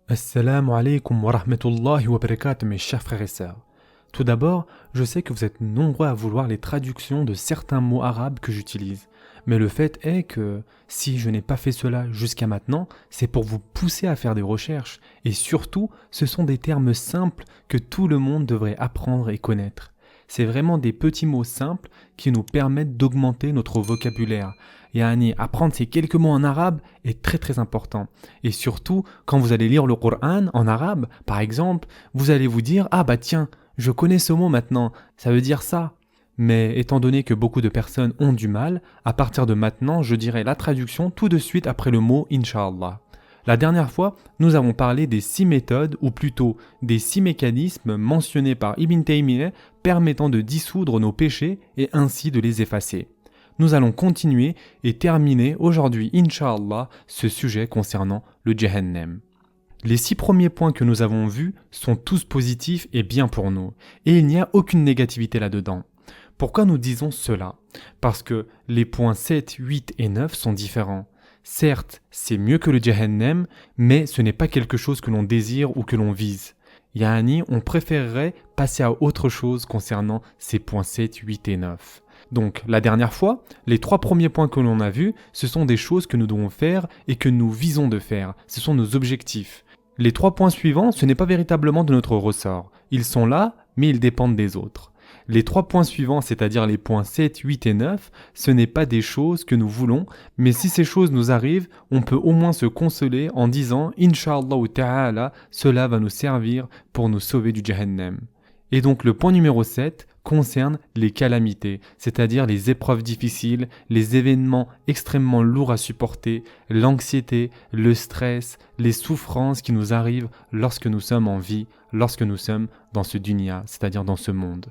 Assalamu alaikum wa rahmatullahi wa barakatuh, mes chers frères et sœurs. Tout d'abord, je sais que vous êtes nombreux à vouloir les traductions de certains mots arabes que j'utilise. Mais le fait est que si je n'ai pas fait cela jusqu'à maintenant, c'est pour vous pousser à faire des recherches. Et surtout, ce sont des termes simples que tout le monde devrait apprendre et connaître. C'est vraiment des petits mots simples qui nous permettent d'augmenter notre vocabulaire. Yani, apprendre ces quelques mots en arabe est très très important. Et surtout, quand vous allez lire le Coran en arabe, par exemple, vous allez vous dire « Ah bah tiens, je connais ce mot maintenant, ça veut dire ça ». Mais étant donné que beaucoup de personnes ont du mal, à partir de maintenant, je dirai la traduction tout de suite après le mot Inch'Allah. La dernière fois, nous avons parlé des 6 méthodes, ou plutôt des 6 mécanismes mentionnés par Ibn Taymiyyah permettant de dissoudre nos péchés et ainsi de les effacer. Nous allons continuer et terminer aujourd'hui, Inch'Allah, ce sujet concernant le Jahannam. Les 6 premiers points que nous avons vus sont tous positifs et bien pour nous, et il n'y a aucune négativité là-dedans. Pourquoi nous disons cela? Parce que les points 7, 8 et 9 sont différents. Certes, c'est mieux que le Jahannam, mais ce n'est pas quelque chose que l'on désire ou que l'on vise. Yani, on préférerait passer à autre chose concernant ces points 7, 8 et 9. Donc, la dernière fois, les 3 premiers points que l'on a vus, ce sont des choses que nous devons faire et que nous visons de faire. Ce sont nos objectifs. Les 3 points suivants, ce n'est pas véritablement de notre ressort. Ils sont là, mais ils dépendent des autres. Les 3 points suivants, c'est-à-dire les points 7, 8 et 9, ce n'est pas des choses que nous voulons, mais si ces choses nous arrivent, on peut au moins se consoler en disant « Inch'Allah ta'ala, cela va nous servir pour nous sauver du Jahannam ». Et donc le point numéro 7 concerne les calamités, c'est-à-dire les épreuves difficiles, les événements extrêmement lourds à supporter, l'anxiété, le stress, les souffrances qui nous arrivent lorsque nous sommes en vie, lorsque nous sommes dans ce dunya, c'est-à-dire dans ce monde.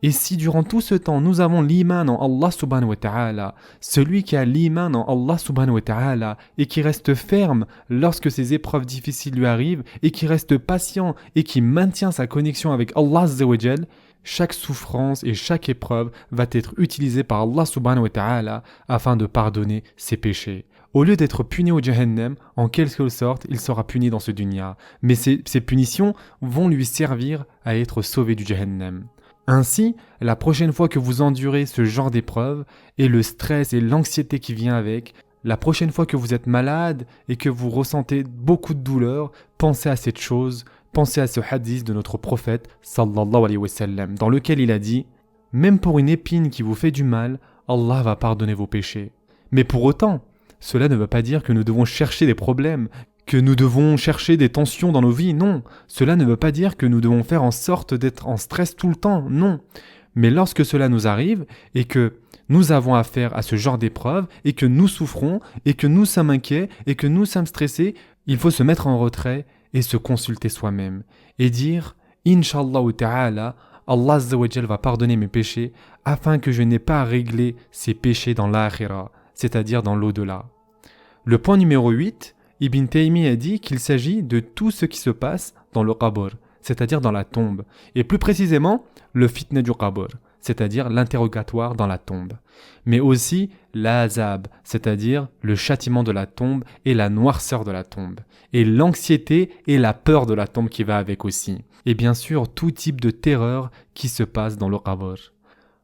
Et si durant tout ce temps nous avons l'iman en Allah subhanahu wa ta'ala, celui qui a l'iman en Allah subhanahu wa ta'ala et qui reste ferme lorsque ces épreuves difficiles lui arrivent et qui reste patient et qui maintient sa connexion avec Allah azza wa jal, chaque souffrance et chaque épreuve va être utilisée par Allah subhanahu wa ta'ala afin de pardonner ses péchés. Au lieu d'être puni au Jahannam, en quelque sorte, il sera puni dans ce dunya. Mais ces punitions vont lui servir à être sauvé du Jahannam. Ainsi, la prochaine fois que vous endurez ce genre d'épreuve, et le stress et l'anxiété qui vient avec, la prochaine fois que vous êtes malade et que vous ressentez beaucoup de douleur, pensez à cette chose, pensez à ce hadith de notre prophète, sallallahu alayhi wa sallam, dans lequel il a dit « Même pour une épine qui vous fait du mal, Allah va pardonner vos péchés. » Mais pour autant, cela ne veut pas dire que nous devons chercher des problèmes, que nous devons chercher des tensions dans nos vies, non. Cela ne veut pas dire que nous devons faire en sorte d'être en stress tout le temps, non. Mais lorsque cela nous arrive et que nous avons affaire à ce genre d'épreuve et que nous souffrons et que nous sommes inquiets et que nous sommes stressés, il faut se mettre en retrait et se consulter soi-même et dire « Inch'Allah ta'ala, Allah azza wa jal va pardonner mes péchés afin que je n'ai pas à régler ces péchés dans l'akhira, c'est-à-dire dans l'au-delà. » Le point numéro 8, Ibn Taymiyyah a dit qu'il s'agit de tout ce qui se passe dans le qabr, c'est-à-dire dans la tombe, et plus précisément le fitna du qabr, c'est-à-dire l'interrogatoire dans la tombe, mais aussi l'azab, c'est-à-dire le châtiment de la tombe et la noirceur de la tombe, et l'anxiété et la peur de la tombe qui va avec aussi, et bien sûr tout type de terreur qui se passe dans le qabr.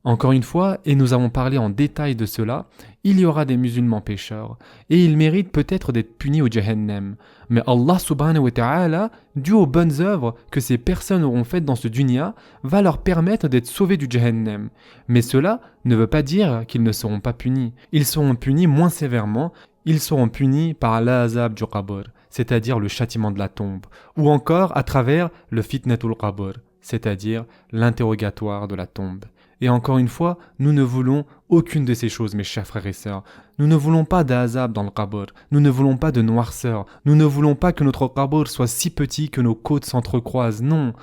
Encore une fois, et nous avons parlé en détail de cela, il y aura des musulmans pécheurs, et ils méritent peut-être d'être punis au Jahannam. Mais Allah subhanahu wa ta'ala, dû aux bonnes œuvres que ces personnes auront faites dans ce dunya, va leur permettre d'être sauvés du Jahannam. Mais cela ne veut pas dire qu'ils ne seront pas punis. Ils seront punis moins sévèrement, ils seront punis par l'azab du qabr, c'est-à-dire le châtiment de la tombe, ou encore à travers le fitnatul qabr, c'est-à-dire l'interrogatoire de la tombe. Et encore une fois, nous ne voulons aucune de ces choses, mes chers frères et sœurs. Nous ne voulons pas d'azab dans le qabr. Nous ne voulons pas de noirceur. Nous ne voulons pas que notre qabr soit si petit que nos côtes s'entrecroisent. Non.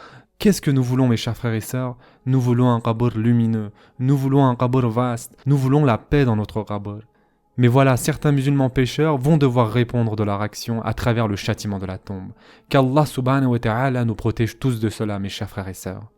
Qu'est-ce que nous voulons, mes chers frères et sœurs? Nous voulons un qabr lumineux. Nous voulons un qabr vaste. Nous voulons la paix dans notre qabr. Mais voilà, certains musulmans pécheurs vont devoir répondre de leur action à travers le châtiment de la tombe. Qu'Allah subhanahu wa ta'ala nous protège tous de cela, mes chers frères et sœurs.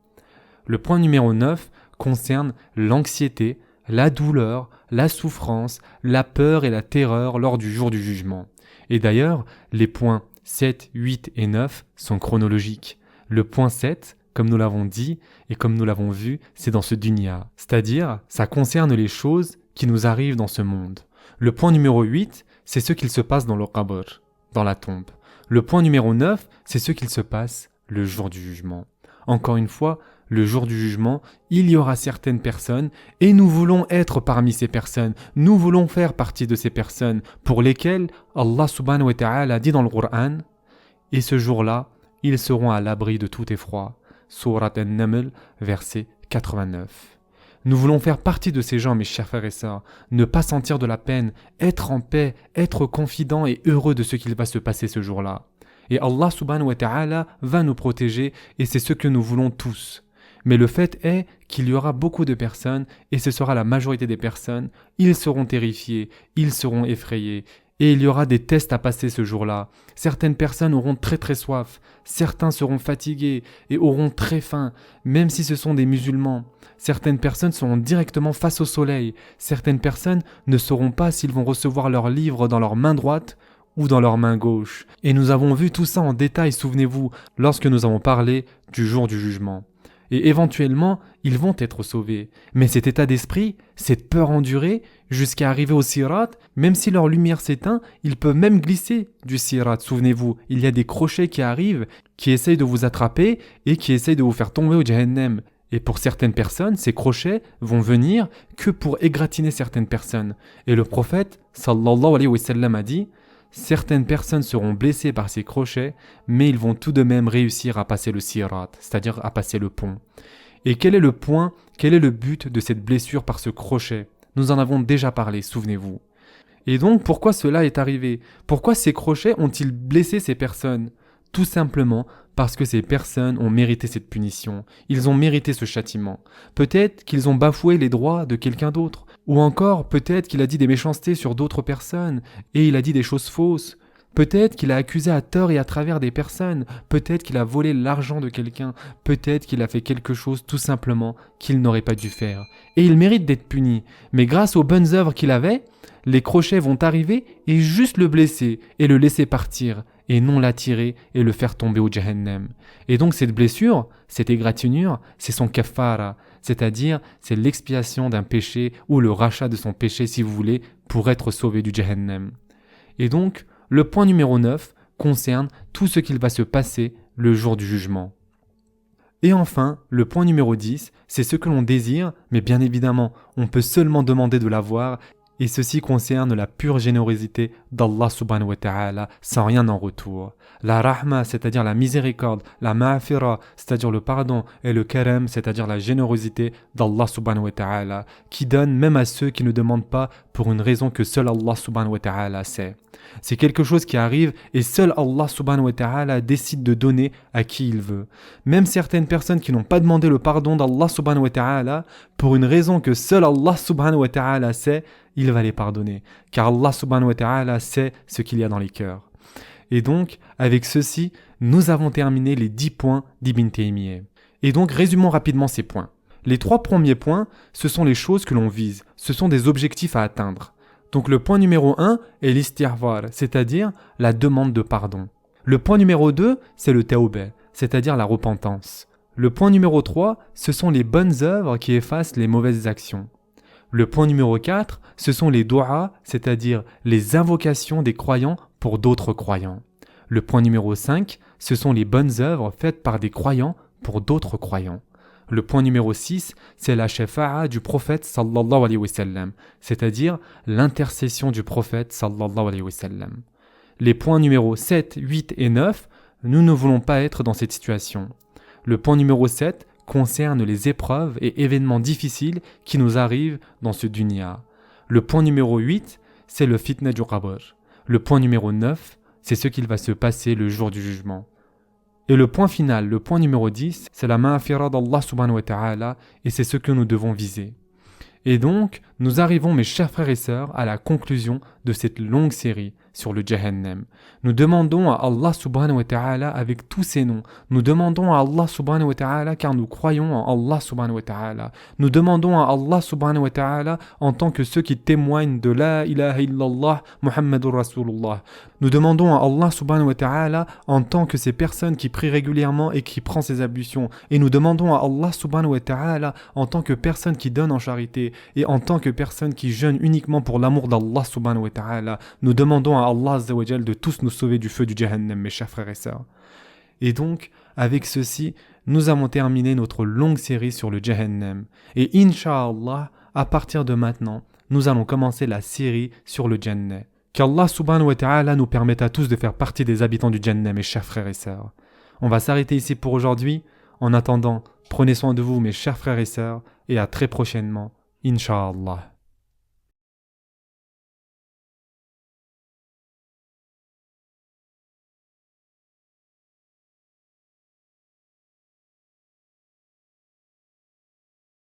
Le point numéro 9 concerne l'anxiété, la douleur, la souffrance, la peur et la terreur lors du jour du jugement. Et d'ailleurs, les points 7, 8 et 9 sont chronologiques. Le point 7, comme nous l'avons dit et comme nous l'avons vu, c'est dans ce dunya. C'est-à-dire, ça concerne les choses qui nous arrivent dans ce monde. Le point numéro 8, c'est ce qu'il se passe dans le qabr, dans la tombe. Le point numéro 9, c'est ce qu'il se passe le jour du jugement. Encore une fois, le jour du jugement, il y aura certaines personnes et nous voulons être parmi ces personnes. Nous voulons faire partie de ces personnes pour lesquelles Allah subhanahu wa ta'ala dit dans le Coran « Et ce jour-là, ils seront à l'abri de tout effroi. » Surat An-Naml, verset 89. Nous voulons faire partie de ces gens, mes chers frères et sœurs, ne pas sentir de la peine, être en paix, être confident et heureux de ce qu'il va se passer ce jour-là. Et Allah subhanahu wa ta'ala va nous protéger et c'est ce que nous voulons tous. Mais le fait est qu'il y aura beaucoup de personnes, et ce sera la majorité des personnes, ils seront terrifiés, ils seront effrayés, et il y aura des tests à passer ce jour-là. Certaines personnes auront très très soif, certains seront fatigués et auront très faim, même si ce sont des musulmans. Certaines personnes seront directement face au soleil, certaines personnes ne sauront pas s'ils vont recevoir leur livre dans leur main droite ou dans leur main gauche. Et nous avons vu tout ça en détail, souvenez-vous, lorsque nous avons parlé du jour du jugement. Et éventuellement, ils vont être sauvés. Mais cet état d'esprit, cette peur endurée, jusqu'à arriver au sirat, même si leur lumière s'éteint, ils peuvent même glisser du sirat. Souvenez-vous, il y a des crochets qui arrivent, qui essayent de vous attraper et qui essayent de vous faire tomber au Jahannam. Et pour certaines personnes, ces crochets vont venir que pour égratigner certaines personnes. Et le prophète, sallallahu alayhi wa sallam, a dit « Certaines personnes seront blessées par ces crochets, mais ils vont tout de même réussir à passer le sirat, c'est-à-dire à passer le pont. » Et quel est le point, quel est le but de cette blessure par ce crochet? Nous en avons déjà parlé, souvenez-vous. Et donc, pourquoi cela est arrivé? Pourquoi ces crochets ont-ils blessé ces personnes? Tout simplement parce que ces personnes ont mérité cette punition. Ils ont mérité ce châtiment. Peut-être qu'ils ont bafoué les droits de quelqu'un d'autre. Ou encore, peut-être qu'il a dit des méchancetés sur d'autres personnes et il a dit des choses fausses. Peut-être qu'il a accusé à tort et à travers des personnes. Peut-être qu'il a volé l'argent de quelqu'un. Peut-être qu'il a fait quelque chose tout simplement qu'il n'aurait pas dû faire. Et il mérite d'être puni. Mais grâce aux bonnes œuvres qu'il avait, les crochets vont arriver et juste le blesser et le laisser partir et non l'attirer et le faire tomber au Jahannam. Et donc cette blessure, cette égratignure, c'est son kafara, c'est-à-dire c'est l'expiation d'un péché ou le rachat de son péché si vous voulez pour être sauvé du Jahannam. Et donc le point numéro 9 concerne tout ce qu'il va se passer le jour du jugement. Et enfin, le point numéro 10, c'est ce que l'on désire, mais bien évidemment, on peut seulement demander de l'avoir. Et ceci concerne la pure générosité d'Allah subhanahu wa ta'ala sans rien en retour. La rahma, c'est-à-dire la miséricorde, la ma'afira, c'est-à-dire le pardon, et le karam, c'est-à-dire la générosité d'Allah subhanahu wa ta'ala, qui donne même à ceux qui ne demandent pas pour une raison que seul Allah subhanahu wa ta'ala sait. C'est quelque chose qui arrive et seul Allah subhanahu wa ta'ala décide de donner à qui il veut. Même certaines personnes qui n'ont pas demandé le pardon d'Allah subhanahu wa ta'ala, pour une raison que seul Allah subhanahu wa ta'ala sait, il va les pardonner. Car Allah subhanahu wa ta'ala sait ce qu'il y a dans les cœurs. Et donc, avec ceci, nous avons terminé les 10 points d'Ibn Taymiyyah. Et donc, résumons rapidement ces points. Les 3 premiers points, ce sont les choses que l'on vise. Ce sont des objectifs à atteindre. Donc le point numéro 1 est l'istighfar, c'est-à-dire la demande de pardon. Le point numéro 2, c'est le tawbah, c'est-à-dire la repentance. Le point numéro 3, ce sont les bonnes œuvres qui effacent les mauvaises actions. Le point numéro 4, ce sont les du'a, c'est-à-dire les invocations des croyants pour d'autres croyants. Le point numéro 5, ce sont les bonnes œuvres faites par des croyants pour d'autres croyants. Le point numéro 6, c'est la shafa'a du prophète sallallahu alayhi wa sallam, c'est-à-dire l'intercession du prophète sallallahu alayhi wa sallam. Les points numéros 7, 8 et 9, nous ne voulons pas être dans cette situation. Le point numéro 7 concerne les épreuves et événements difficiles qui nous arrivent dans ce dunya. Le point numéro 8, c'est le fitna du qabr. Le point numéro 9, c'est ce qu'il va se passer le jour du jugement. Et le point final, le point numéro 10, c'est la ma'afira d'Allah subhanahu wa ta'ala et c'est ce que nous devons viser. Et donc, nous arrivons, mes chers frères et sœurs, à la conclusion de cette longue série. sur le Jahannam. Nous demandons à Allah subhanahu wa ta'ala avec tous ses noms. Nous demandons à Allah subhanahu wa ta'ala car nous croyons en Allah subhanahu wa ta'ala. Nous demandons à Allah subhanahu wa ta'ala en tant que ceux qui témoignent de la ilaha illallah Muhammadur Rasulullah. Nous demandons à Allah subhanahu wa ta'ala en tant que ces personnes qui prient régulièrement et qui prennent ses ablutions. Et nous demandons à Allah subhanahu wa ta'ala en tant que personne qui donne en charité et en tant que personne qui jeûne uniquement pour l'amour d'Allah subhanahu wa ta'ala. Nous demandons à Allah azza wa jal de tous nous sauver du feu du Jahannam, mes chers frères et sœurs. Et donc, avec ceci, nous avons terminé notre longue série sur le Jahannam. Et Inch'Allah, à partir de maintenant, nous allons commencer la série sur le Jannah. Qu'Allah subhanahu wa ta'ala nous permette à tous de faire partie des habitants du Jannah, mes chers frères et sœurs. On va s'arrêter ici pour aujourd'hui. En attendant, prenez soin de vous, mes chers frères et sœurs, et à très prochainement, Inch'Allah.